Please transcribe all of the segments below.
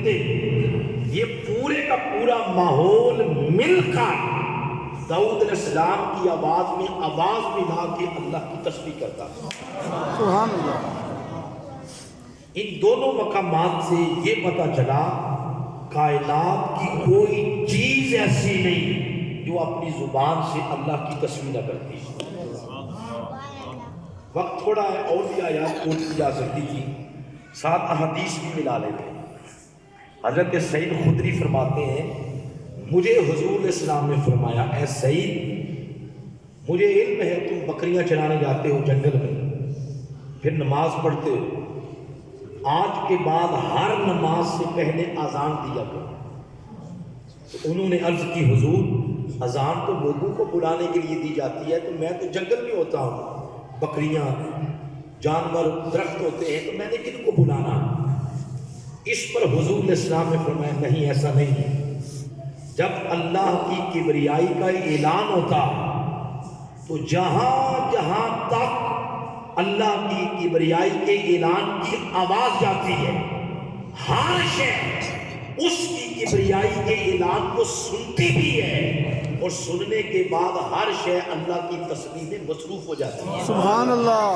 یہ پورے کا پورا ماحول مل کر داؤد علیہ السلام کی آواز میں آواز ملا کے اللہ کی تسبیح کرتا تھا. سبحان اللہ. ان دونوں مقامات سے یہ پتہ چلا کائنات کی کوئی چیز ایسی نہیں جو اپنی زبان سے اللہ کی تسبیح نہ کرتی. وقت تھوڑا ہے اور بھی آیات کوٹ کی جا سکتی تھی, ساتھ احادیث بھی ملا لیتے. حضرت سعید خدری فرماتے ہیں مجھے حضور علیہ السلام نے فرمایا اے سعید مجھے علم ہے تم بکریاں چرانے جاتے ہو جنگل میں, پھر نماز پڑھتے ہو, آج کے بعد ہر نماز سے پہلے اذان دیا کرو. تو انہوں نے عرض کی حضور اذان تو لوگوں کو بلانے کے لیے دی جاتی ہے, تو میں تو جنگل میں ہوتا ہوں, بکریاں جانور درخت ہوتے ہیں, تو میں نے کن کو بلانا. اس پر حضور علیہ السلام نے فرمایا نہیں ایسا نہیں ہے, جب اللہ کی کبریائی کا اعلان ہوتا تو جہاں جہاں تک اللہ کی کبریائی کے اعلان کی آواز جاتی ہے ہر شے اس کی کبریائی کے اعلان کو سنتی بھی ہے, اور سننے کے بعد ہر شے اللہ کی تسبیح میں مصروف ہو جاتی ہے. سبحان اللہ.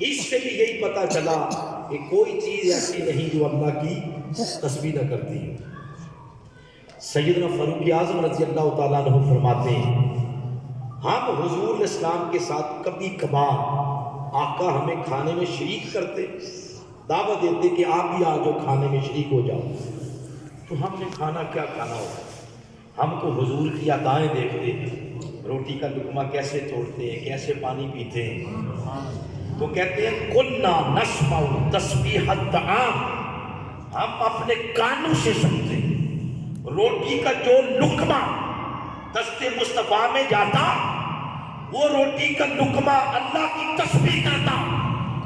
اس سے بھی یہی پتہ چلا کہ کوئی چیز ایسی نہیں جو اللہ کی تسبیح نہ کرتی ہے. سیدنا فاروق اعظم رضی اللہ تعالیٰ عنہ فرماتے ہیں ہم حضور علیہ السلام کے ساتھ کبھی کبھار آقا ہمیں کھانے میں شریک کرتے, دعوت دیتے کہ آپ بھی آ جاؤ کھانے میں شریک ہو جاؤ. تو ہم نے کھانا کیا کھانا ہوتا, ہم کو حضور کی عطائیں دیکھتے ہیں, روٹی کا لقمہ کیسے توڑتے ہیں, کیسے پانی پیتے ہیں. تو کہتے ہیں کنا نسمع تسبیح الطعام, ہم اپنے کانوں سے سنتے روٹی کا جو لقمہ دست مصطفیٰ میں جاتا, وہ روٹی کا لقمہ اللہ کی تسبیح کرتا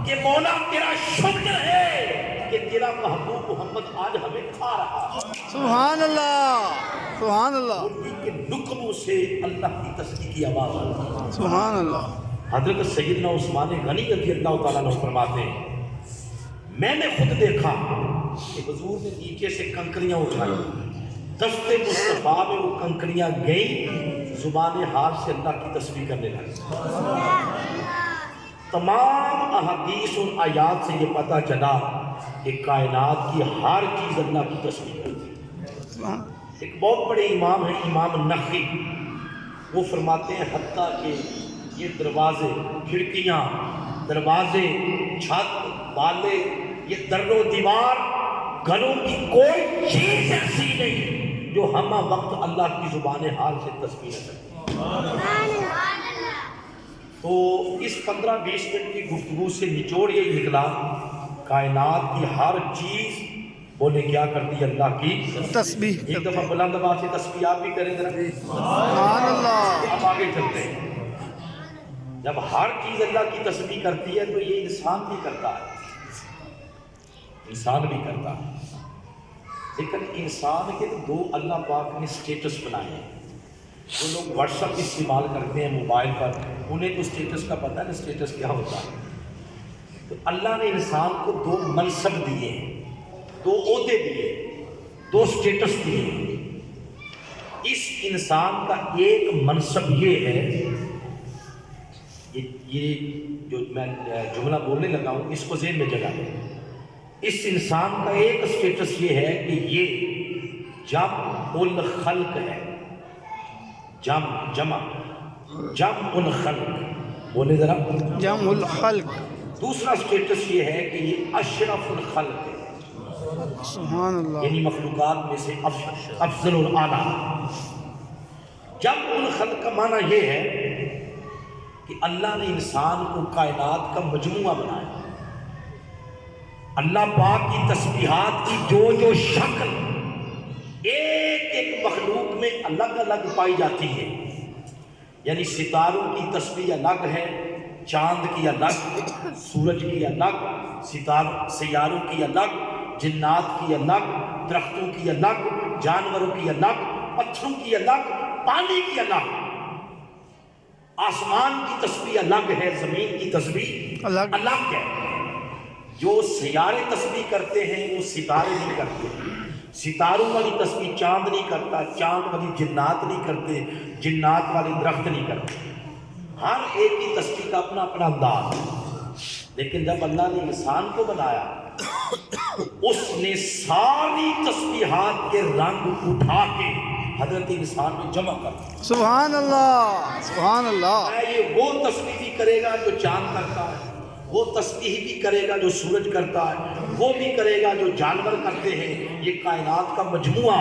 کہ مولا تیرا شکر ہے کہ تیرا محبوب محمد آج ہمیں کھا رہا ہے. سبحان اللہ. سبحان اللہ. روٹی کے لقموں سے اللہ کی تسبیح کی آواز آتی. سبحان اللہ. حضرت سیدنا عثمان غنی رضی اللہ تعالیٰ عنہ فرماتے ہیں میں نے خود دیکھا کہ حضور نے نیچے سے کنکریاں اٹھائی, دست مصطفیٰ میں وہ کنکریاں گئیں, زبان حال سے اللہ کی تسبیح کرنے لگے. تمام احادیث اور آیات سے یہ پتہ چلا کہ کائنات کی ہر چیز اللہ کی تسبیح کرتی ہے. ایک بہت بڑے امام ہیں امام نخعی, وہ فرماتے ہیں حتیٰ کہ یہ دروازے کھڑکیاں دروازے چھت بالے یہ در و دیوار گھروں کی کوئی چیز ایسی نہیں جو ہمہ وقت اللہ کی زبان حال سے تسبیح کرتی. تو اس 15-20 منٹ کی گفتگو سے نچوڑ یہ نکلا کائنات کی ہر چیز بولے کیا کرتی ہے اللہ کی تسبیح. ایک دفعہ بلند آواز سے تسبیح آپ بھی کریں ذرا. سبحان اللہ. اب آگے چلتے ہیں. جب ہر چیز اللہ کی تسبیح کرتی ہے تو یہ انسان بھی کرتا ہے, انسان بھی کرتا ہے. لیکن انسان کے دو اللہ پاک نے سٹیٹس بنائے ہیں. جو لوگ واٹس ایپ استعمال کرتے ہیں موبائل پر, انہیں تو سٹیٹس کا پتہ ہے نا سٹیٹس کیا ہوتا ہے. تو اللہ نے انسان کو دو منصب دیے ہیں, دو عہدے دیے, دو سٹیٹس دیے. اس انسان کا ایک منصب یہ ہے, یہ جو میں جملہ بولنے لگا ہوں اس کو ذہن میں جگہ دیں. اس انسان کا ایک سٹیٹس یہ ہے کہ یہ جمع الخلق ہے, جمع الخلق, بولے ذرا جمع الخلق. دوسرا سٹیٹس یہ ہے کہ یہ اشرف الخلق ہے, سبحان اللہ. یعنی مخلوقات میں سے افضل الاعلیٰ. جمع الخلق کا معنی یہ ہے کہ اللہ نے انسان کو کائنات کا مجموعہ بنایا. اللہ پاک کی تسبیحات کی جو جو شکل ایک ایک مخلوق میں الگ الگ پائی جاتی ہے, یعنی ستاروں کی تسبیح الگ ہے, چاند کی الگ, سورج کی الگ, سیاروں کی الگ, جنات کی الگ, درختوں کی الگ, جانوروں کی الگ, پتھروں کی الگ, پانی کی الگ. آسمان کی تسبیح الگ ہے, زمین کی تسبیح الگ ہے. جو سیارے تسبیح کرتے ہیں وہ ستارے نہیں کرتے، ستاروں والی تسبیح چاند نہیں کرتا، چاند والی جنات نہیں کرتے، جنات والی درخت نہیں کرتے۔ ہر ایک کی تسبیح کا اپنا اپنا انداز ہے۔ لیکن جب اللہ نے انسان کو بنایا تو اس نے ساری تسبیحات کے رنگ اٹھا کے حضرت انسان میں جمع کر دیا۔ سبحان اللہ، سبحان اللہ۔ یہ وہ تسبیح بھی کرے گا جو چاند کرتا ہے، وہ تسبیح بھی کرے گا جو سورج کرتا ہے، وہ بھی کرے گا جو جانور کرتے ہیں۔ یہ کائنات کا مجموعہ،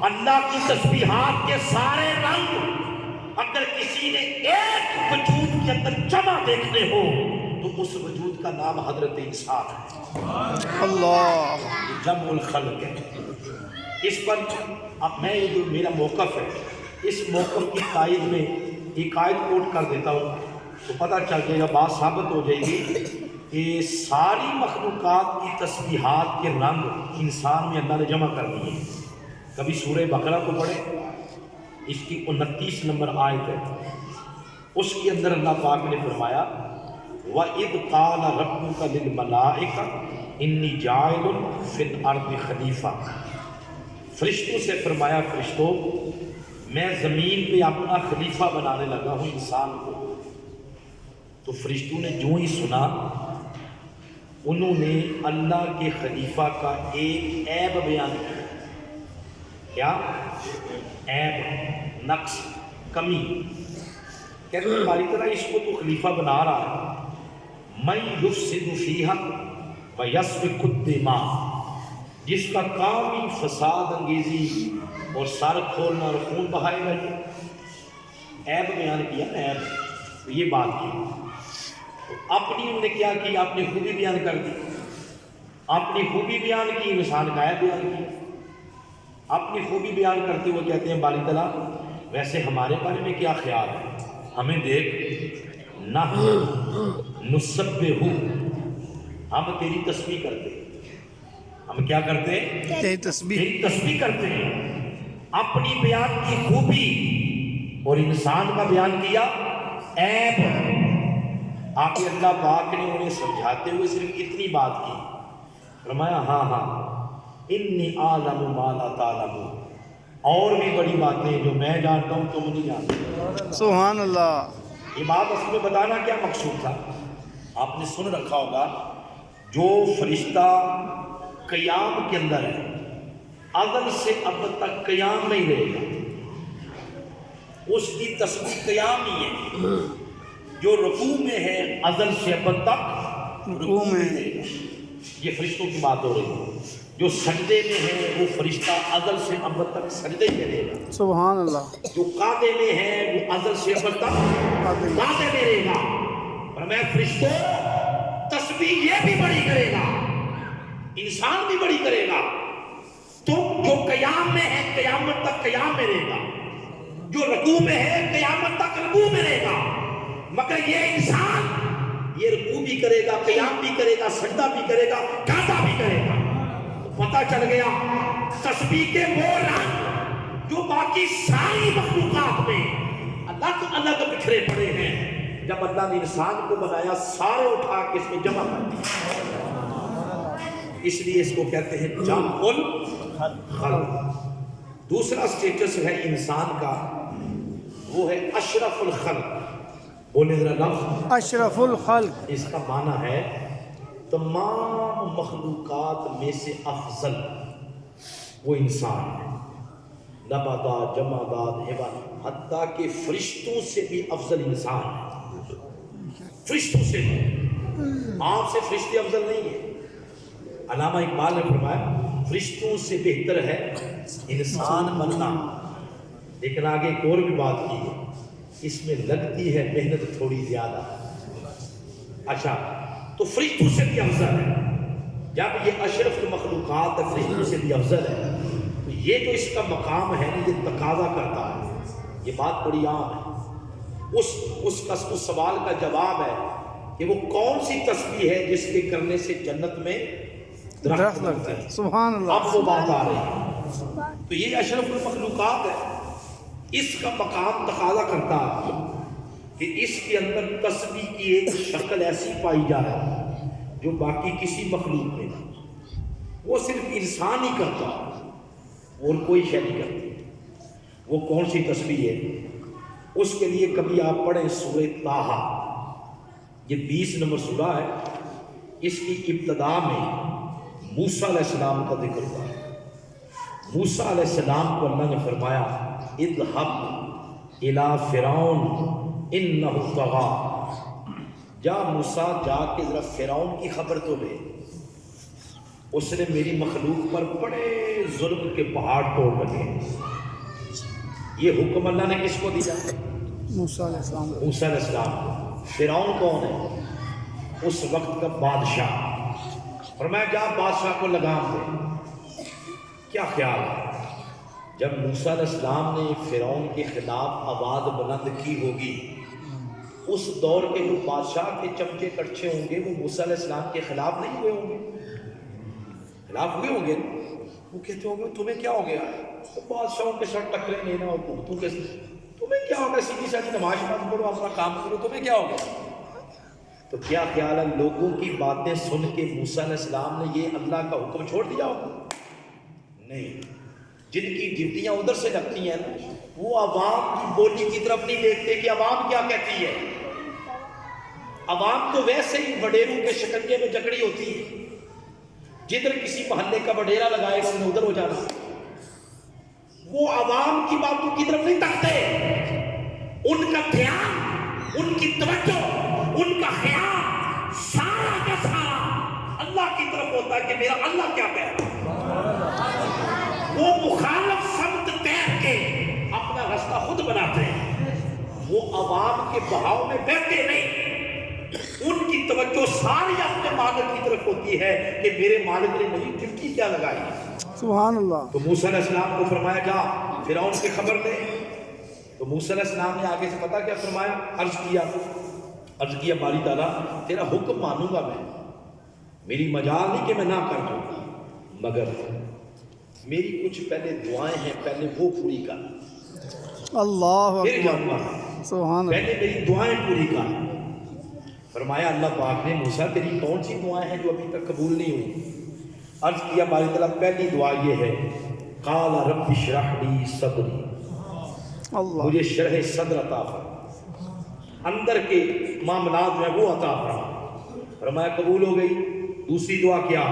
اللہ کی تسبیحات کے سارے رنگ اگر کسی نے ایک وجود کے اندر جمع دیکھنے ہو تو اس وجود کا نام حضرت انسان ہے۔ اللہ، جمع الخلق ہے۔ اس پر اب میں یہ جو میرا موقف ہے، اس موقف کی تائید میں ایک آیت کوٹ کر دیتا ہوں تو پتہ چل جائے گا، بات ثابت ہو جائے گی کہ ساری مخلوقات کی تسبیحات کے رنگ انسان میں اللہ نے جمع کر دیے ہیں۔ کبھی سورہ بقرہ کو پڑھیں، اس کی 29 نمبر آیت ہے، اس کے اندر اللہ پاک نے فرمایا وَإِذْ قَالَ رَبُّكَ لِلْمَلَائِكَةِ إِنِّي جَاعِلٌ فِي الْأَرْضِ خَلِيفَةً، فرشتوں سے فرمایا فرشتوں میں زمین پہ اپنا خلیفہ بنانے لگا ہوں انسان کو۔ تو فرشتوں نے جو ہی سنا انہوں نے اللہ کے خلیفہ کا ایک عیب بیان کیا۔ کیا عیب، نقص، کمی؟ کہتے ہیں ہماری طرح اس کو تو خلیفہ بنا رہا ہے، مَن یفسد فیہا ویسفک الدماء، جس کا کام ہی فساد انگیزی اور سر کھولنا اور خون بہائے گا۔ یہ عیب بیان کیا نا، عیب، تو یہ بات کی۔ اپنی انہوں نے کیا کی؟ اپنی خوبی بیان کر دی، اپنی خوبی بیان کی، انسان کا عیب بیان کیا۔ اپنی خوبی بیان کرتے ہوئے کہتے ہیں باری تعالیٰ ویسے ہمارے بارے میں کیا خیال ہے؟ ہمیں دیکھ، نہ نسبح، ہم تیری تسبیح کرتے ہیں۔ ہم کیا کرتے ہیں؟ تیری تسبیح، تیری تسبیح کرتے ہیں۔ اپنی بیان کی خوبی اور انسان کا بیان کیا عیب۔ آپ اللہ پاک نے انہیں سمجھاتے ہوئے صرف اتنی بات کی، فرمایا ہاں ہاں انی اعلم ما لا تعلمون، اور بھی بڑی باتیں جو میں جانتا ہوں تم نہیں جانتے۔ سبحان اللہ۔ یہ بات اصل میں بتانا کیا مقصود تھا؟ آپ نے سن رکھا ہوگا جو فرشتہ قیام کے اندر ہے، ازل سے اب تک قیام نہیں رہے گا، اس کی تسبیح قیام ہی ہے۔ جو رکوع میں ہے ازل سے اب تک رکوع میں رہے گا، یہ فرشتوں کی بات ہو رہی ہے۔ جو سجدے میں ہے وہ فرشتہ ازل سے اب تک سجدے میں رہے گا۔ سبحان اللہ۔ جو قاعدے میں ہے وہ ازل سے اب تک قاعدے میں رہے گا۔ اور میں فرشتوں تسبیح یہ بھی بڑی کرے گا، انسان بھی بڑی کرے گا۔ تم جو قیام میں ہے قیامت تک قیام میں رہے گا، جو رکوع میں ہے قیامت تک رکوع میں رہے گا، مگر یہ انسان یہ رکوع بھی کرے گا، قیام بھی کرے گا، سجدہ بھی کرے گا، قاعدہ بھی کرے گا۔ پتہ چل گیا تسبیح کے وہ رنگ جو باقی ساری مخلوقات میں الگ الگ بکھرے پڑے ہیں، جب اللہ نے انسان کو بنایا سارے اٹھا کے اس میں جمع کر دیا۔ اس لیے اس کو کہتے ہیں جمع الخلق۔ دوسرا سٹیٹس ہے انسان کا، وہ ہے اشرف الخلق۔ بولے ذرا لفظ اشرف الخلق، اس کا معنی ہے تمام مخلوقات میں سے افضل وہ انسان ہے۔ نباتات، جمادات، حیوانات، حتیٰ کہ فرشتوں سے بھی افضل انسان ہے۔ فرشتوں سے بھی، آپ سے فرشتے افضل نہیں ہیں۔ علامہ اقبال نے فرمایا فرشتوں سے بہتر ہے انسان بننا۔ لیکن آگے ایک اور بھی بات کی ہے، اس میں لگتی ہے محنت تھوڑی زیادہ۔ اچھا، تو فرشتوں سے بھی افضل ہے۔ جب یہ اشرف مخلوقات فرشتوں سے بھی افضل ہے تو یہ جو اس کا مقام ہے نا، یہ تقاضا کرتا ہے، یہ بات بڑی عام ہے۔ اس سوال کا جواب ہے کہ وہ کون سی تسبیح ہے جس کے کرنے سے جنت میں درخت لگتا ہے۔ سبحان اللہ۔ اب وہ بات آ رہی ہے، تو یہ اشرف المخلوقات ہے، اس کا مقام تقاضا کرتا ہے کہ اس کے اندر تسبیح کی ایک شکل ایسی پائی جائے جو باقی کسی مخلوق میں نہیں، وہ صرف انسان ہی کرتا اور کوئی شے نہیں کرتی۔ وہ کون سی تسبیح ہے؟ اس کے لیے کبھی آپ پڑھیں سورہ طٰہٰ، یہ 20 نمبر سورہ ہے، اس کی ابتدا میں موسیٰ علیہ السلام کا ذکر ہوا ہے۔ موسیٰ علیہ السلام کو اللہ نے فرمایا اذهب الی فرعون انہ طغیٰ، جا موسیٰ جا کے ذرا فرعون کی خبر تو لے، اس نے میری مخلوق پر بڑے ظلم کے پہاڑ توڑ رکھے ہیں۔ یہ حکم اللہ نے کس کو دیا؟ موسیٰ علیہ السلام۔ موسیٰ علیہ السلام کو۔ فرعون کون ہے؟ اس وقت کا بادشاہ۔ فرمایا جا بادشاہ کو لگام دے۔ کیا خیال ہے جب موسیٰ علیہ السلام نے فرعون کے خلاف آواز بلند کی ہوگی، اس دور کے جو بادشاہ کے چمچے کڑچے ہوں گے وہ موسیٰ علیہ السلام کے خلاف نہیں ہوئے ہوں گے؟ خلاف ہوئے ہوں گے۔ وہ کہتے ہوں گے تمہیں کیا ہو گیا؟ بادشاہوں کے ساتھ ٹکرے لینا اور بھگتوں کے ساتھ، تمہیں کیا ہوگا؟ سیدھی سادھی نماز پڑھو، اپنا کام کرو، تمہیں کیا ہو گیا؟ تو کیا خیال ہے لوگوں کی باتیں سن کے موسیٰ علیہ السلام نے یہ اللہ کا حکم چھوڑ دیا ہوگا؟ نہیں۔ جن کی ڈیوٹیاں ادھر سے لگتی ہیں نا، وہ عوام کی بولی کی طرف نہیں دیکھتے کہ عوام کیا کہتی ہے۔ عوام تو ویسے ہی وڈیروں کے شکنجے میں جکڑی ہوتی ہے، جدھر کسی محلے کا وڈیرا لگائے گا انہیں ادھر ہو جانا۔ وہ عوام کی باتوں کی طرف نہیں تکتے، ان کا دھیان، ان کی توجہ، ان کا خیال سارا کا سارا اللہ کی طرف ہوتا ہے کہ میرا اللہ کیا کہہ رہا ہے۔ وہ مخالف سمت تیر کے اپنا راستہ خود بناتے ہیں، وہ عوام کے بہاؤ میں بہتے نہیں۔ ان کی توجہ ساری اپنے مالک کی طرف ہوتی ہے کہ میرے مالک نے مجھے ڈیوٹی کیا لگائی ہے۔ سبحان اللہ۔ تو موسیٰ علیہ السلام کو فرمایا جا فرعون کی خبر دے۔ تو موسیٰ علیہ السلام نے آگے سے پتہ کیا فرمایا؟ عرض کیا باری تعالیٰ تیرا حکم مانوں گا میں، میری مجال نہیں کہ میں نہ کر دوں، مگر میری کچھ پہلے دعائیں ہیں، پہلے وہ پوری کر، اللہ پھر اکبر۔ جاؤں گا، سبحان اللہ۔ پہلے میری دعائیں پوری کر۔ فرمایا اللہ پاک نے موسیٰ تیری کون سی دعائیں ہیں جو ابھی تک قبول نہیں ہوئی؟ عرض کیا باری تعالیٰ پہلی دعا یہ ہے قال رب اشرح لی صدری، اللہ۔ مجھے شرح صدر عطا فرما، اندر کے معاملات میں وہ عطا فرما۔ فرمایا قبول ہو گئی۔ دوسری دعا کیا؟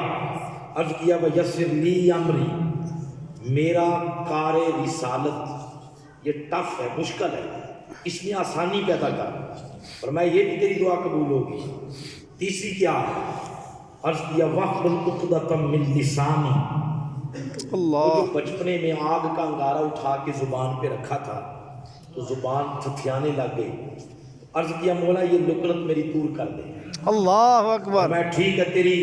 عرض کیا ویسر لی امری، میرا کار رسالت یہ ٹف ہے، مشکل ہے، اس میں آسانی پیدا کر۔ فرمایا یہ بھی تیری دعا قبول ہوگی۔ تیسری کیا؟ عرض کیا واحلل عقدۃ من لسانی، وہ اللہ۔ جو بچپنے میں آگ کا انگارہ اٹھا کے زبان پہ رکھا تھا تو زبان تھتھیانے لگ گئی، عرض کیا مولا یہ لکنت میری دور کر دے۔ اللہ اکبر۔ میں ٹھیک ہے تیری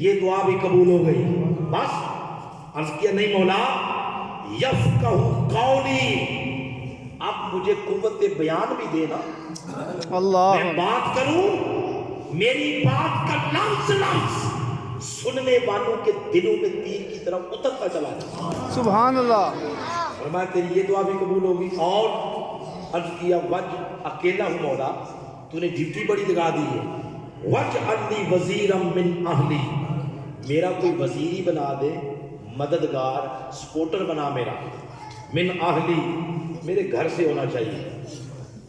یہ دعا بھی قبول ہو گئی، بس؟ عرض کیا نہیں مولا یفقہ قولی، اب مجھے قوت بیان بھی دینا، اللہ میں بات کروں، میری بات کا لفظ لفظ سننے والوں کے دلوں میں تیر کی طرف اترتا چلا جائے۔ سبحان اللہ۔ فرمایا تیری یہ دعا بھی قبول ہوگی۔ اور عرض کیا وج اکیلا ہوں مولا، تو نے ڈیوٹی بڑی لگا دی ہے، وجعل لی وزیرا من اہلی، میرا کوئی وزیری بنا دے، مددگار سپورٹر بنا میرا، من اہلی میرے گھر سے ہونا چاہیے،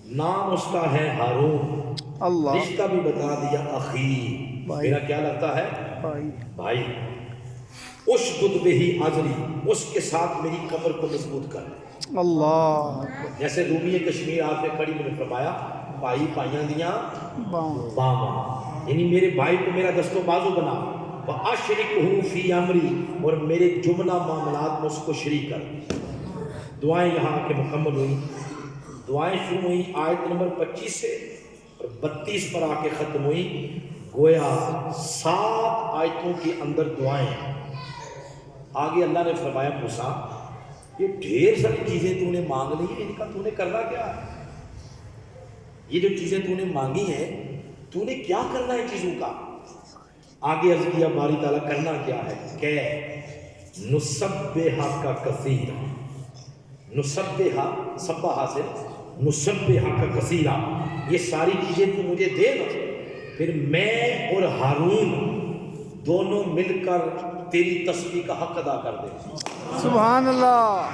نام اس کا ہے ہارون، اللہ۔ رشتہ بھی بتا دیا اخی، بھائی۔ میرا کیا لگتا ہے؟ بھائی۔ بھائی۔ اشدد بہ اذری، اس کے ساتھ میری کمر کو مضبوط کر۔ اللہ۔ جیسے رومی کشمیر آپ نے کھڑی میں نے فرمایا بھائی پائیاں دیاں باؤں۔ باواں، یعنی میرے بھائی کو میرا دست و بازو بنا، وَأَشْرِكْهُ فِي أَمْرِي، اور میرے جملہ معاملات میں اس کو شریک کر۔ دعائیں یہاں آ کے مکمل ہوئی۔ دعائیں شروع ہوئی آیت نمبر 25 سے اور 32 پر آ کے ختم ہوئی۔ گویا 7 آیتوں کے اندر دعائیں ہیں۔ آگے اللہ نے فرمایا موسیٰ یہ ڈھیر ساری چیزیں تو نے مانگ لی ہیں، ان کا تو نے کرنا کیا ہے؟ یہ جو چیزیں تو نے مانگی ہیں تو نے کیا کرنا ہے چیزوں کا؟ آگے عرض کیا باری تعالیٰ کرنا کیا ہے کہ نسبحک کثیرا، نسبحا سبحا سے نسبحک کثیرا، یہ ساری چیزیں تو مجھے دے گا، پھر میں اور ہارون دونوں مل کر تیری تسبیح کا حق ادا کر دیں۔ سبحان اللہ۔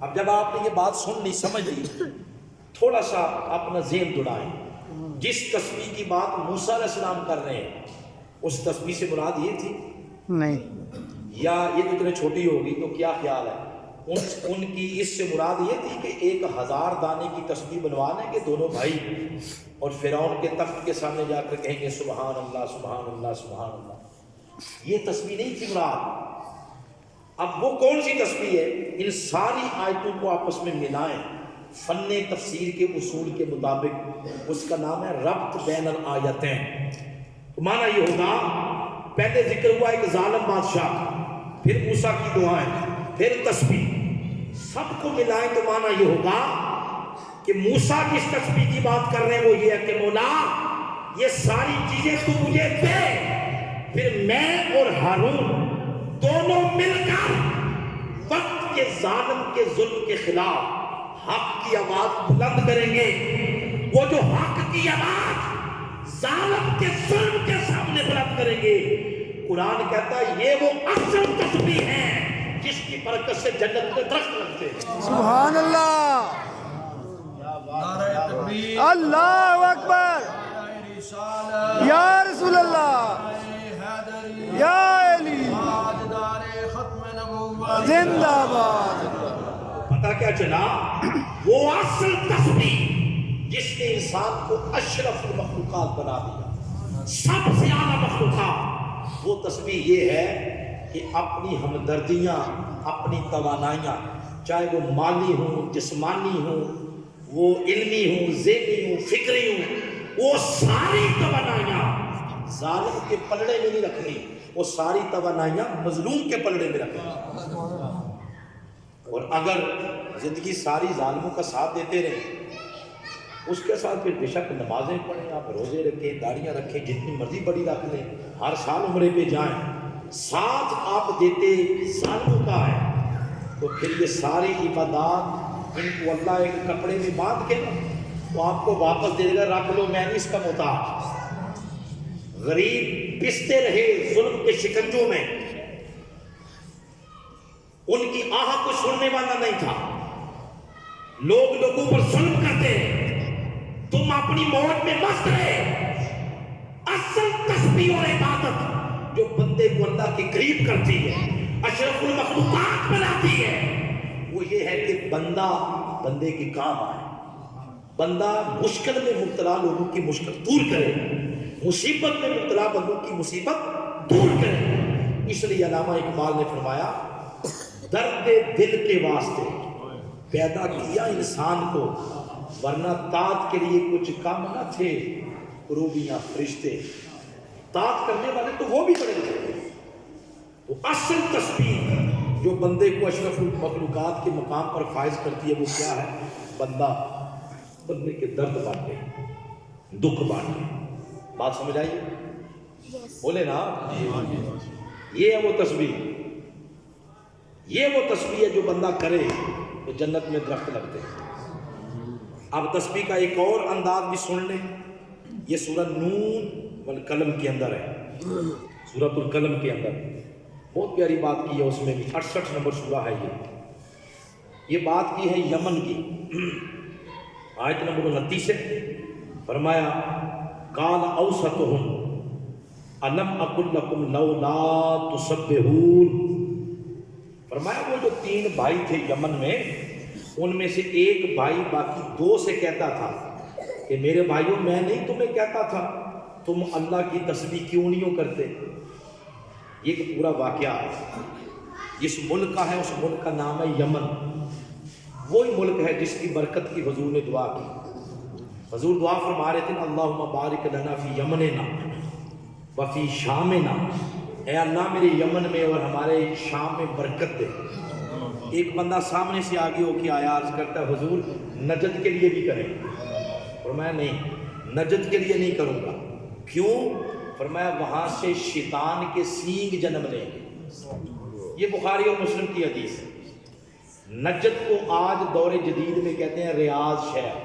اب جب آپ نے یہ بات سن لی، سمجھ لی، تھوڑا سا اپنا ذہن دوڑائیں۔ جس تسبیح کی بات موسیٰ علیہ السلام کر رہے ہیں، اس تسبیح سے مراد یہ تھی نہیں، یا یہ تو اتنے چھوٹی ہوگی تو کیا خیال ہے؟ ان کی اس سے مراد یہ تھی کہ 1000 دانے کی تسبیح بنوا لیں گے دونوں بھائی، اور فرعون کے تخت کے سامنے جا کر کہیں گے سبحان اللہ سبحان اللہ سبحان اللہ۔ یہ تسبیح نہیں تھی مراد۔ اب وہ کون سی تسبیح ہے؟ ان ساری آیتوں کو آپس میں ملائیں فن تفسیر کے اصول کے مطابق، اس کا نام ہے ربط بین الآیتین۔ معنی یہ ہوگا، پہلے ذکر ہوا ایک ظالم بادشاہ کا، پھر موسیٰ کی دعائیں، پھر تسبیح، سب کو ملائیں تو معنی یہ ہوگا کہ موسیٰ جس تسبیح کی بات کر رہے ہیں وہ یہ ہے کہ مولا یہ ساری چیزیں تو مجھے دے، پھر میں اور ہارون دونوں مل کر وقت کے ظالم کے ظلم کے خلاف حق کی آواز بلند کریں گے۔ وہ جو حق کی آواز ظالم کے ظلم کے سامنے بلند کریں گے، قرآن کہتا ہے یہ وہ اصل تسبیح ہے جس کی برکت سے جنت میں درخت لگتے ہیں۔ سبحان اللہ، اللہ اکبر، یا رسول اللہ، یا علی، زندہ باد۔ پتہ کیا چلا؟ وہ اصل تسبیح جس نے انسان کو اشرف المخلوقات بنا دیا، سب سے اعلیٰ مخلوقات، وہ تسبیح یہ ہے کہ اپنی ہمدردیاں، اپنی توانائیاں، چاہے وہ مالی ہوں، جسمانی ہوں، وہ علمی ہوں، ذہنی ہوں، فکری ہوں، وہ ساری توانائیاں ظالم کے پلڑے میں نہیں رکھنی، وہ ساری توانائیاں مظلوم کے پلڑے میں رکھنی۔ اور اگر زندگی ساری ظالموں کا ساتھ دیتے رہیں، اس کے ساتھ پھر بے شک نمازیں پڑھیں، آپ روزے رکھیں، داڑیاں رکھیں، جتنی مرضی بڑی رکھ لیں، ہر سال عمرے پہ جائیں، ساتھ آپ دیتے ظالموں کا ہے، تو پھر یہ ساری عبادات ان کو اللہ ایک کپڑے میں باندھ کے تو آپ کو واپس دے گا، رکھ لو، میں نہیں اس کا محتاج۔ غریب پستے رہے ظلم کے شکنجوں میں، ان کی آہ کو سننے والا نہیں تھا، لوگ لوگوں پر ظلم کرتے، تم اپنی موت میں مست رہے۔ اصل تسبیح اور عبادت جو بندے کو اللہ کے قریب کرتی ہے، اشرف المخلوقات بناتی ہے، وہ یہ ہے کہ بندہ بندے کے کام آئے، بندہ مشکل میں مبتلا لوگوں کی مشکل دور کرے، مصیبت میں مبتلا بندوں کی مصیبت دور کرے۔ اس لیے علامہ اقبال نے فرمایا، درد دل کے واسطے پیدا کیا انسان کو، ورنہ طاعت کے لیے کچھ کم نہ تھے کروبیاں فرشتے، طاعت کرنے والے تو وہ بھی بڑے تھے۔ تو اصل تسبیح جو بندے کو اشرف المخلوقات کے مقام پر فائز کرتی ہے وہ کیا ہے؟ بندے کے درد بانٹے، دکھ بانٹے۔ بات سمجھ آئیے؟ بولے نا، یہ ہے وہ تسبیح، یہ وہ تسبیح ہے جو بندہ کرے تو جنت میں درخت لگتے ہیں۔ اب تسبیح کا ایک اور انداز بھی سن لیں، یہ سورہ نون والقلم کے اندر ہے، سورۃ القلم کے اندر بہت پیاری بات کی ہے، اس میں بھی 68 نمبر سورہ ہے یہ بات کی ہے یمن کی، آیت نمبر 29 سے فرمایا، قال اوسطہم الم اقل لکم لولا تسبحون، فرمایا وہ جو 3 بھائی تھے یمن میں، ان میں سے ایک بھائی باقی 2 سے کہتا تھا کہ میرے بھائیوں میں نہیں تمہیں کہتا تھا تم اللہ کی تسبیح کیوں نہیں کرتے۔ یہ ایک پورا واقعہ ہے، جس ملک کا ہے اس ملک کا نام ہے یمن، وہی ملک ہے جس کی برکت کی حضور نے دعا کی۔ حضور دعا فرما رہے تھے، اللہم بارک لنا فی یمننا وفی شامنا، اے اللہ میرے یمن میں اور ہمارے شام میں برکت دے۔ ایک بندہ سامنے سے آگے ہو کے آیا، عرض کرتا ہے حضور نجد کے لیے بھی کریں، فرمایا نہیں نجد کے لیے نہیں کروں گا، کیوں؟ فرمایا وہاں سے شیطان کے سینگ جنم لیں گے۔ یہ بخاری اور مسلم کی حدیث ہے۔ نجد کو آج دور جدید میں کہتے ہیں ریاض شہر،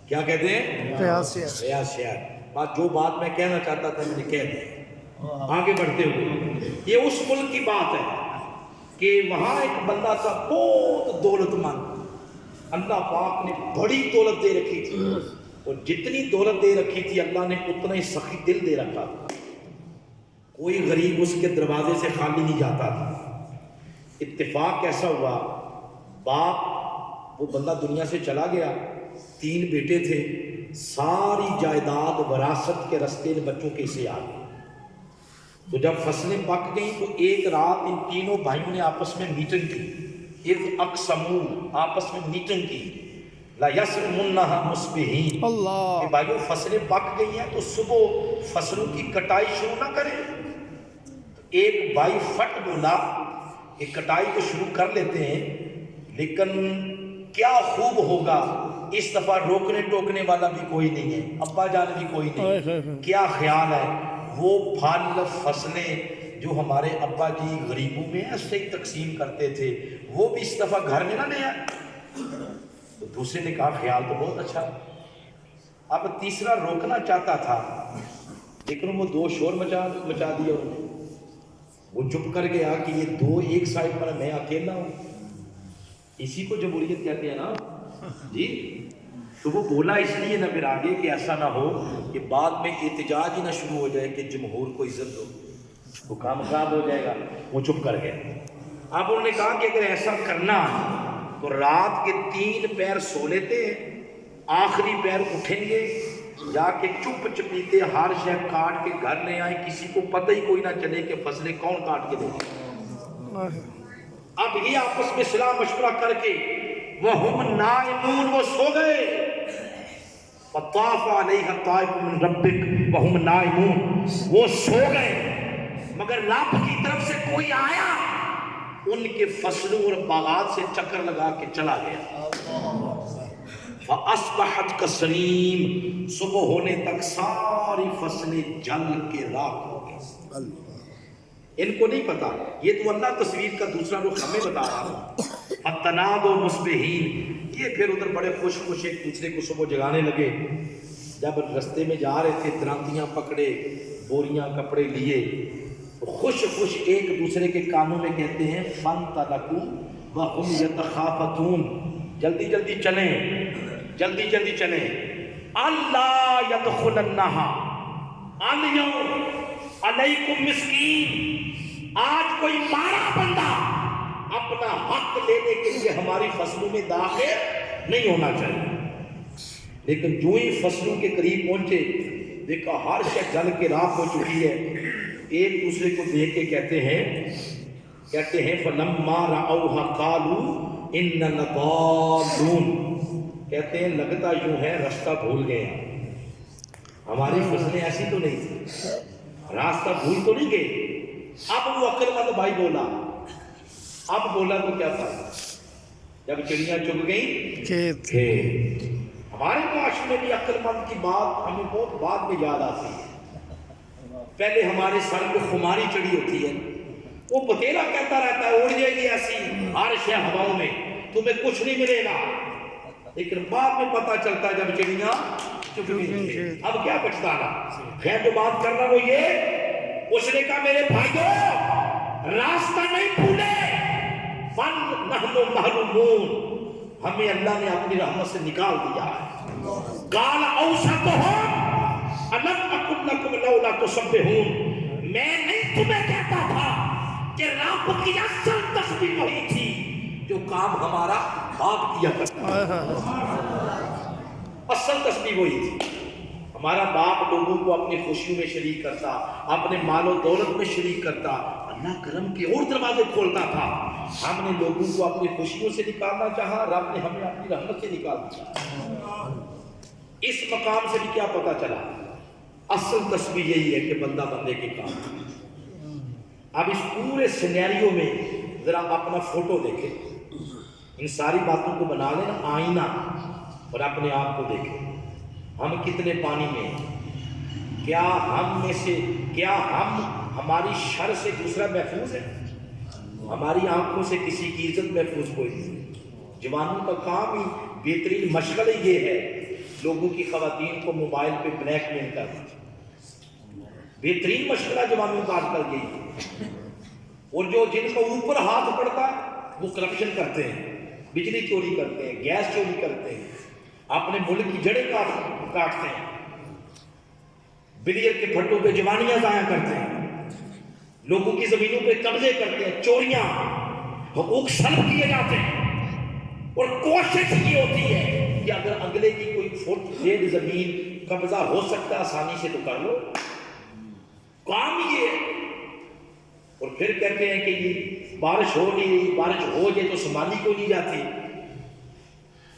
کیا کہتے ہیں؟ ریاض شہر۔ ریاض شہر۔ جو بات میں کہنا چاہتا تھا میں نے کہہ دی، آگے بڑھتے ہوئے یہ اس ملک کی بات ہے کہ وہاں ایک بندہ تھا بہت دولت مند، اللہ پاک نے بڑی دولت دے رکھی تھی، اور جتنی دولت دے رکھی تھی اللہ نے اتنا ہی سخی دل دے رکھا تھا، کوئی غریب اس کے دروازے سے خالی نہیں جاتا تھا۔ اتفاق ایسا ہوا، باپ وہ بندہ دنیا سے چلا گیا، 3 بیٹے تھے، ساری جائیداد وراثت کے رستے میں بچوں کے حصے آ گئے۔ تو جب فصلیں پک گئیں تو ایک رات ان تینوں بھائیوں نے آپس میں میٹنگ کی، ایک اقسموا، آپس میں میٹنگ کی، لا یصرمنها مصبحین، اللہ، کہ بھائیوں فصلیں پک گئی ہیں تو صبح فصلوں کی کٹائی شروع نہ کریں۔ ایک بھائی فٹ بولا کہ کٹائی کو شروع کر لیتے ہیں، لیکن کیا خوب ہوگا، اس دفعہ روکنے ٹوکنے والا بھی کوئی نہیں ہے، ابا جان بھی کوئی نہیں، کیا خیال ہے وہ پھل فصلیں جو ہمارے ابا جی غریبوں میں ایسے ہی تقسیم کرتے تھے وہ بھی اس دفعہ گھر میں نہ لے آئے؟ تو دوسرے نے کہا خیال تو بہت اچھا۔ اب تیسرا روکنا چاہتا تھا لیکن وہ 2 شور مچا دیا انہوں نے، وہ چپ کر گیا کہ یہ 2 ایک سائڈ پر، میں اکیلا ہوں، اسی کو جمہوریت کہتے ہیں نا جی۔ تو وہ بولا اس لیے نہ پھر آگے کہ ایسا نہ ہو کہ بعد میں احتجاج ہی نہ شروع ہو جائے کہ جمہور کو عزت دو، وہ کام خراب ہو جائے گا، وہ چپ کر گئے۔ اب انہوں نے کہا کہ اگر ایسا کرنا تو رات کے 3 پہر سو لیتے ہیں، آخری پہر اٹھیں گے، جا کے چپ چپیتے ہر شے کاٹ کے گھر لے آئیں، کسی کو پتہ ہی کوئی نہ چلے کہ فصلیں کون کاٹ کے دے گے۔ اب یہ آپس میں صلاح مشورہ کر کے وَهُمْ نَائِمُونَ، وہ سو گئے، فَطَافَ عَلَيْهَا طَائِفٌ مِّن رَبِّكَ وَهُمْ نَائِمُونَ، وہ سو گئے مگر رب کی طرف سے کوئی آیا ان کے فصلوں اور باغات سے چکر لگا کے چلا گیا۔ فَأَصْبَحَتْ كَالصَّرِيمِ، صبح ہونے تک ساری فصلیں جل کے راکھ ہو گئی۔ ان کو نہیں پتا، یہ تو اللہ تصویر کا دوسرا رخ ہمیں بتا رہا تھا۔ فَتَنَادَوْا مُصْبِحِينَ، یہ پھر ادھر بڑے خوش خوش ایک دوسرے کو صبح جگانے لگے۔ جب رستے میں جا رہے تھے درانتیاں پکڑے، بوریاں کپڑے لیے، خوش خوش ایک دوسرے کے کانوں میں کہتے ہیں فَانْطَلَقُوا وَهُمْ يَتَخَافَتُونَ، جلدی جلدی چلیں، جلدی جلدی چلیں، اللہ يَدْخُلَنَّهَا الْيَوْمَ عَلَيْكُمْ مِسْكِين، آج کوئی مارا بندہ اپنا حق لینے کے لیے ہماری فصلوں میں داخل نہیں ہونا چاہیے۔ لیکن جو ہی فصلوں کے قریب پہنچے دیکھا ہر شے جل کے راکھ ہو چکی ہے، ایک دوسرے کو دیکھ کے کہتے ہیں فَلَمَّا رَأَوْهَا قَالُوا إِنَّنَا ضَالُّونَ، کہتے ہیں لگتا یوں ہے رستہ بھول گئے ہیں، ہماری فصلیں ایسی تو نہیں تھی، راستہ بھول تو نہیں گئے۔ اب وہ عقل مند بھائی بولا، اب بولا تو کیا تھا، جب چڑیاں چگ گئیں کھیت، ہمارے معاشرے میں بھی عقل مند کی بات ہمیں بہت بعد میں یاد آتی ہے۔ پہلے ہمارے سر پہ خماری چڑھی ہوتی ہے، وہ پتیلا کہتا رہتا ہے اڑ جائے گی ایسی ہر شے ہواؤں میں، تمہیں کچھ نہیں ملے گا، لیکن بعد میں پتہ چلتا ہے جب چڑیاں چگ گئی اب کیا بچتا نا۔ خیر جو بات کرنا وہ یہ، اس نے کہا میرے بھائیوں راستہ نہیں بھولے، فَنَحْنُ مَحْرُومُونَ، ہمیں اللہ نے اپنی رحمت سے نکال دیا ہے۔ قَالَ أَوْسَطُهُمْ أَلَمْ أَقُلْ لَكُمْ لَوْلَا تُسَبِّحُونَ، میں نہیں تمہیں کہتا تھا کہ رب کی اصل تسبیح وہی تھی جو کام ہمارا باپ کیا کرتا، اصل تسبیح وہی تھی۔ ہمارا باپ لوگوں کو اپنی خوشیوں میں شریک کرتا، اپنے مال و دولت میں شریک کرتا، اللہ کرم کے اور دروازے کھولتا تھا، ہم نے لوگوں کو اپنی خوشیوں سے نکالنا چاہا، رب نے ہمیں اپنی رحمت سے نکال دیا۔ اس مقام سے بھی کیا پتا چلا، اصل تسبیح یہی ہے کہ بندہ بندے کے کام۔ اب اس پورے سینیریو میں ذرا اپنا فوٹو دیکھیں، ان ساری باتوں کو بنا لیں نا آئینہ، اور اپنے آپ کو دیکھیں، ہم کتنے پانی میں ہیں، کیا ہم میں سے ہماری شر سے دوسرا محفوظ ہے؟ ہماری آنکھوں سے کسی کی عزت محفوظ کوئی نہیں۔ جوانوں کا کام ہی بہترین مشغلہ یہ ہے لوگوں کی خواتین کو موبائل پہ بلیک میل کرنا، بہترین مشغلہ جوانوں کا آج کل یہی ہے۔ اور جو جن کو اوپر ہاتھ پڑتا ہے وہ کرپشن کرتے ہیں، بجلی چوری کرتے ہیں، گیس چوری کرتے ہیں، اپنے ملک کی جڑیں کاٹتے ہیں، بلیئر کے پھٹوں پہ جوانیاں ضائع کرتے ہیں، لوگوں کی زمینوں پہ قبضے کرتے ہیں، چوریاں، حقوق سلب کیے جاتے ہیں۔ اور کوشش یہ ہوتی ہے کہ اگر اگلے کی کوئی فٹ ڈیڑھ زمین قبضہ ہو سکتا ہے آسانی سے تو کر لو، کام یہ ہے۔ اور پھر کہتے ہیں کہ یہ بارش ہو نہیں رہی، بارش ہو جائے تو سنبھالی کو نہیں جاتی۔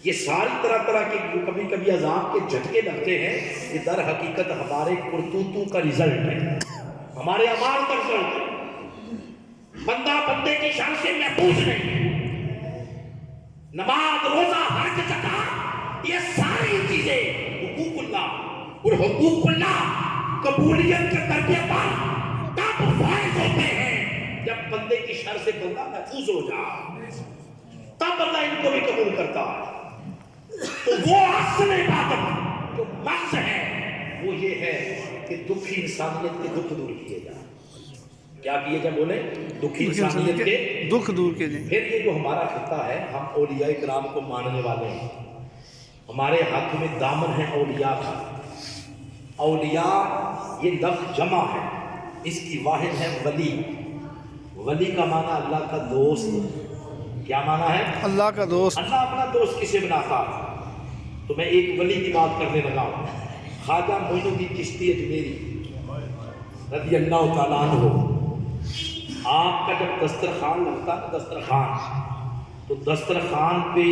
یہ ساری طرح طرح کے کبھی کبھی عذاب کے جھٹکے لگتے ہیں، یہ در حقیقت ہمارے کرتوتوں کا رزلٹ ہے، ہمارے اعمال کا رزلٹ ہے۔ بندہ بندے کی شان سے محفوظ نہیں ہے۔ نماز، روزہ، حج، زکات، یہ ساری چیزیں حقوق اللہ، اور حقوق اللہ قبولیت کے درجے پر تب فائز ہوتے ہیں جب بندے کی شر سے بندہ محفوظ ہو جائے، تب اللہ ان کو بھی قبول کرتا ہے۔ تو وہ اصل عبادت جو محض ہے وہ یہ ہے کہ دکھی انسانیت کے دکھ دور کیے جائیں۔ کیا کیے جائیں بولے؟ دکھی انسانیت کے دکھ دور کے جائیں۔ پھر یہ جو ہمارا خطہ ہے، ہم اولیاء کرام کو ماننے والے ہیں، ہمارے ہاتھ میں دامن ہے اولیاء کا۔ اولیاء یہ لفظ جمع ہے، اس کی واحد ہے ولی۔ ولی کا معنی اللہ کا دوست۔ کیا معنی ہے؟ اللہ کا دوست۔ اللہ اپنا دوست کسے بناتا ہے؟ تو میں ایک ولی کی بات کرنے لگا ہوں، خواجہ معین الدین چشتی اجمیری رضی اللہ تعالیٰ عنہ۔ آپ کا جب دسترخوان لگتا ہے دسترخوان، تو دسترخوان پہ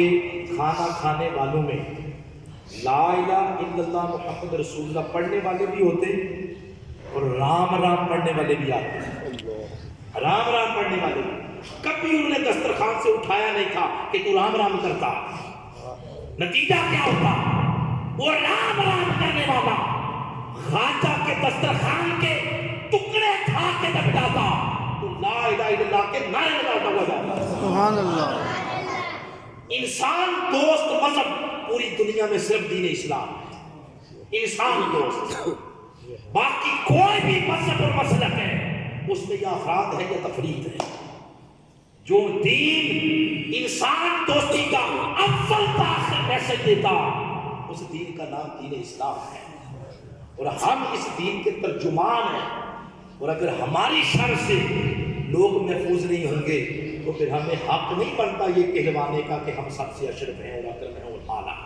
کھانا کھانے والوں میں لا الہ الا اللہ محمد رسول اللہ پڑھنے والے بھی ہوتے اور رام رام پڑھنے والے بھی آتے ہیں۔ رام رام پڑھنے والے بھی کبھی انہوں نے دسترخوان سے اٹھایا نہیں تھا کہ تو رام رام کرتا۔ نتیجہ کیا ہوتا؟ وہ رام رام کرنے والا خواجہ کے دسترخوان کے ٹکڑے کھا کے جب جاتا تو لا الہ الا اللہ کے نعرے لگاتا ہوا جاتا۔ سبحان اللہ۔ انسان دوست مذہب پوری دنیا میں صرف دین اسلام ہے، انسان دوست۔ باقی کوئی بھی مذہب اور مسلک ہے اس میں یا افراد ہے یا تفرید ہے۔ جو دین انسان دوستی کا اول تاخیر میسج دیتا اس دین کا نام دین اسلام ہے، اور ہم اس دین کے ترجمان ہیں۔ اور اگر ہماری شر سے لوگ محفوظ نہیں ہوں گے تو پھر ہمیں حق نہیں بنتا یہ کہلوانے کا کہ ہم سب سے اشرف ہیں اور اکرم ہیں اور اعلیٰ۔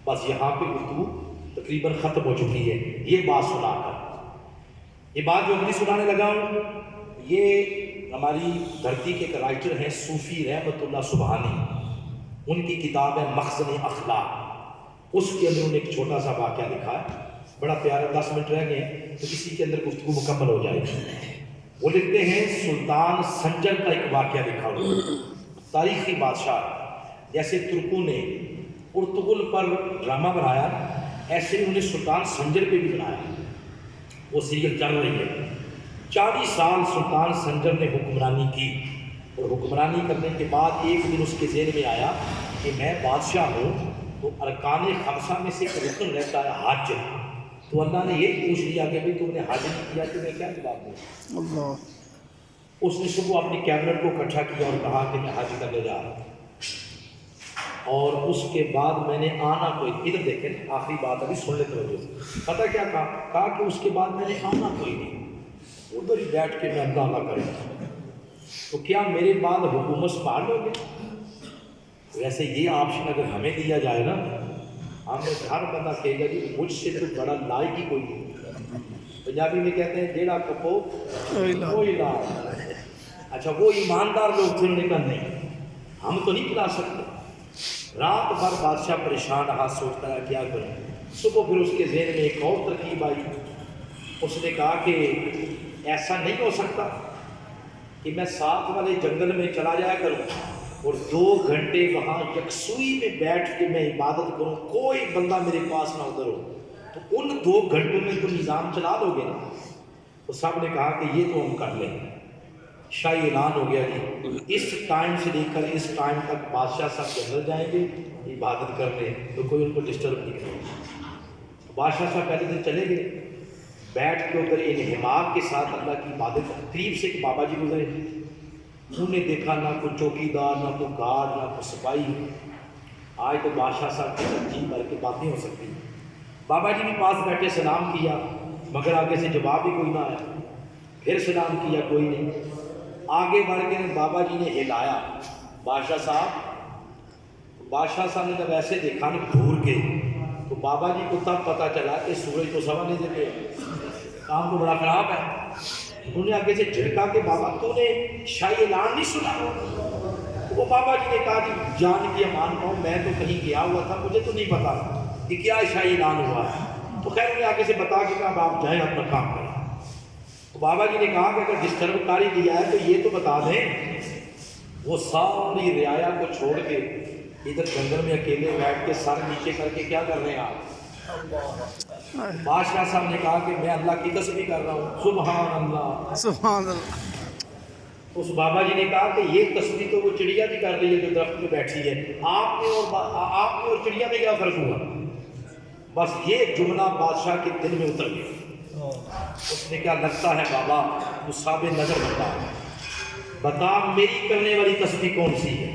بس یہاں پہ گفتگو تقریباً ختم ہو چکی ہے یہ بات سنا کر۔ یہ بات جو اگلی سنانے لگا ہوں، یہ ہماری دھرتی کے ایک رائٹر ہیں صوفی رحمت اللہ سبحانی، ان کی کتاب ہے مخزن اخلاق۔ اس کے اندر انہوں نے ایک چھوٹا سا واقعہ لکھا ہے، بڑا پیارا، 10 منٹ رہ گئے تو اسی کے اندر گفتگو مکمل ہو جائے گی۔ وہ لکھتے ہیں سلطان سنجر کا ایک واقعہ لکھا ہوا، تاریخی بادشاہ۔ جیسے ترکوں نے ارطغرل پر ڈرامہ بنایا، ایسے انہوں نے سلطان سنجر پہ بھی بنایا۔ وہ سیریل چل رہی ہے۔ 40 سال سلطان سنجر نے حکمرانی کی، اور حکمرانی کرنے کے بعد ایک دن اس کے ذہن میں آیا کہ میں بادشاہ ہوں تو ارکان خمسہ میں سے ایک رکن رہتا ہے حج۔ تو اللہ نے یہ پوچھ لیا کہ بھئی تم نے حج نہیں کیا تو میں کیا جواب دوں؟ اللہ۔ اس نے صبح اپنی کیبنٹ کو اکٹھا کیا اور کہا کہ میں حج کرنے جا رہا ہوں، اور اس کے بعد میں نے آنا کوئی، ادھر دیکھیں آخری بات ابھی سن لیتے ہو، پتہ کیا کہا کہ اس کے بعد میں نے آنا کوئی نہیں، ادھر ہی بیٹھ کے میں اللہ اللہ کروں، تو کیا میرے بعد حکومت سنبھال لو گے؟ ویسے یہ آپشن اگر ہمیں دیا جائے نا، ہمیں ہر بندہ کہے گا کہ مجھ سے تو بڑا لائق ہی کوئی نہیں۔ پنجابی میں کہتے ہیں ڈیڑھا کپو کوئی لا۔ اچھا وہ ایماندار لوگ تھے، انہوں نے کہا نہیں ہم تو نہیں پلا سکتے۔ رات بھر بادشاہ پریشان رہا، سوچتا ہے کیا کریں۔ صبح پھر اس کے ذہن میں ایک اور ترکیب آئی، اس نے کہا کہ ایسا نہیں ہو سکتا کہ میں ساتھ والے جنگل میں چلا جایا کروں اور 2 گھنٹے وہاں یکسوئی میں بیٹھ کے میں عبادت کروں، کوئی بندہ میرے پاس نہ ادھر ہو، تو ان 2 گھنٹوں میں تو نظام چلا دو گے نا؟ تو سب نے کہا کہ یہ تو ہم کر لیں گے۔ شاہی اعلان ہو گیا کہ اس ٹائم سے لے کر اس ٹائم تک بادشاہ صاحب جنگل جائیں گے عبادت کرنے، تو کوئی ان کو ڈسٹرب نہیں کرے گا۔ بادشاہ صاحب پہلے دن چلے گئے، بیٹھ کے ادھر انہماک کے ساتھ اللہ کی عبادت، قریب سے کہ بابا جی گزرے، انہوں نے دیکھا نہ کوئی چوکیدار، نہ کوئی گارڈ، نہ کوئی سپاہی۔ آج تو بادشاہ صاحب کی جی بھر کے باتیں ہو سکتی ہیں۔ بابا جی بھی پاس بیٹھے سلام کیا، مگر آگے سے جواب ہی کوئی نہ آیا۔ پھر سلام کیا، کوئی نہیں۔ آگے بڑھ کے بابا جی نے ہلایا بادشاہ صاحب نے جب ایسے دیکھا نا گھور کے، تو بابا جی کو تب پتہ چلا کہ سورج تو 1:15 پہ کام تو بڑا خراب ہے۔ انہوں نے آگے سے جھڑکا کہ بابا تو نے شاہی اعلان نہیں سنا؟ وہ بابا جی نے کہا کہ جان کی امان پاؤں، میں تو کہیں گیا ہوا تھا، مجھے تو نہیں پتا کہ کیا شاہی اعلان ہوا ہے۔ تو خیر انہیں آگے سے بتا کے کہا آپ جائیں اپنا کام کریں۔ تو بابا جی نے کہا کہ اگر ڈسٹرب کاری دیا ہے تو یہ تو بتا دیں۔ وہ ساری رعایا کو چھوڑ کے ادھر جنگل میں اکیلے بیٹھ کے سر نیچے کر کے کیا کر رہے ہیں آپ؟ بادشاہ صاحب نے کہا کہ میں اللہ کی تسبیح کر رہا ہوں، سبحان اللہ سبحان اللہ۔ اس بابا جی نے کہا کہ یہ تسبیح تو وہ چڑیا بھی کر رہی ہے جو درخت پہ بیٹھی ہے، آپ نے اور چڑیا میں کیا فرق ہوا؟ بس یہ جملہ بادشاہ کے دل میں اتر گیا۔ اس نے کیا لگتا ہے بابا تو صاحب نظر بتا میری کرنے والی تسبیح کون سی ہے؟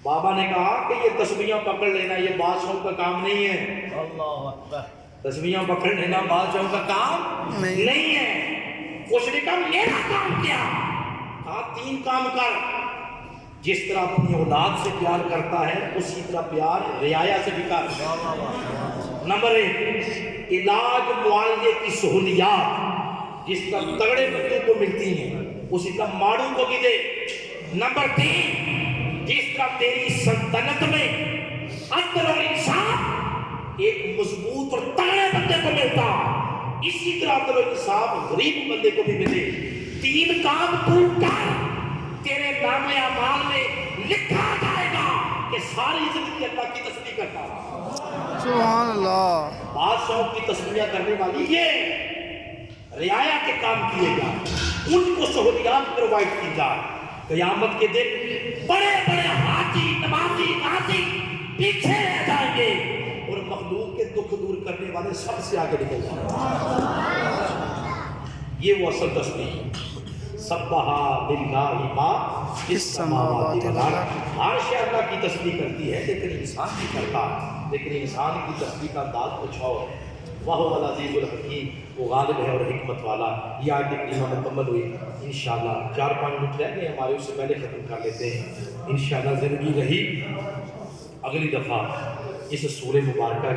بابا نے کہا کہ یہ تسبیحاں پکڑ لینا یہ بادشاہوں کا کام نہیں ہے۔ تسبیحاں پکڑ لینا بادشاہوں کا کام نہیں ہے۔ اس نے کہا میرا کام کیا؟ کہا 3 کام کر۔ جس طرح اپنی اولاد سے پیار کرتا ہے اسی طرح پیار رعایا سے بھی کر۔ نمبر 1 علاج معالجے کی سہولیات جس طرح تگڑے بندوں کو ملتی ہیں اسی طرح ماڑوں کو بھی دے۔ نمبر 3 جس طرح تیری سلطنت میں عدل اور انصاف ایک مضبوط اور تگڑے بندے کو ملتا اسی طرح عدل اور انصاف غریب بندے کو بھی ملے۔ 3 کام تو کر، تیرے نام اعمال میں لکھا جائے گا کہ ساری زندگی اللہ کی تسبیح کرتا رہا۔ سبحان اللہ۔ بادشاہوں کی تسبیح کرنے والی یہ رعایا کے کام کیے جائیں، ان کو سہولیات پرووائڈ کی جائے۔ قیامت کے دن بڑے بڑے حاجی نمازی غازی پیچھے رہ جائیں گے اور مخلوق کے دکھ دور کرنے والے سب سے آگے نکل جائیں گے۔ یہ وہ اصل تسبیح سبحا للہ ما فی السماوات والارض۔ ہر شے اللہ کی تسبیح کرتی ہے لیکن انسان نہیں کرتا، لیکن انسان کی تسبیح کا انداز کچھ اور۔ وَهُوَ الْعَزِيزُ الْحَكِيمُ، وہ غالب ہے اور حکمت والا۔ یہ آیت کریمہ مکمل ہوئی۔ انشاءاللہ 4-5 منٹ رہ گئے ہمارے، اس سے پہلے ختم کر لیتے ہیں۔ انشاءاللہ زندگی رہی اگلی دفعہ اس سورہ مبارکہ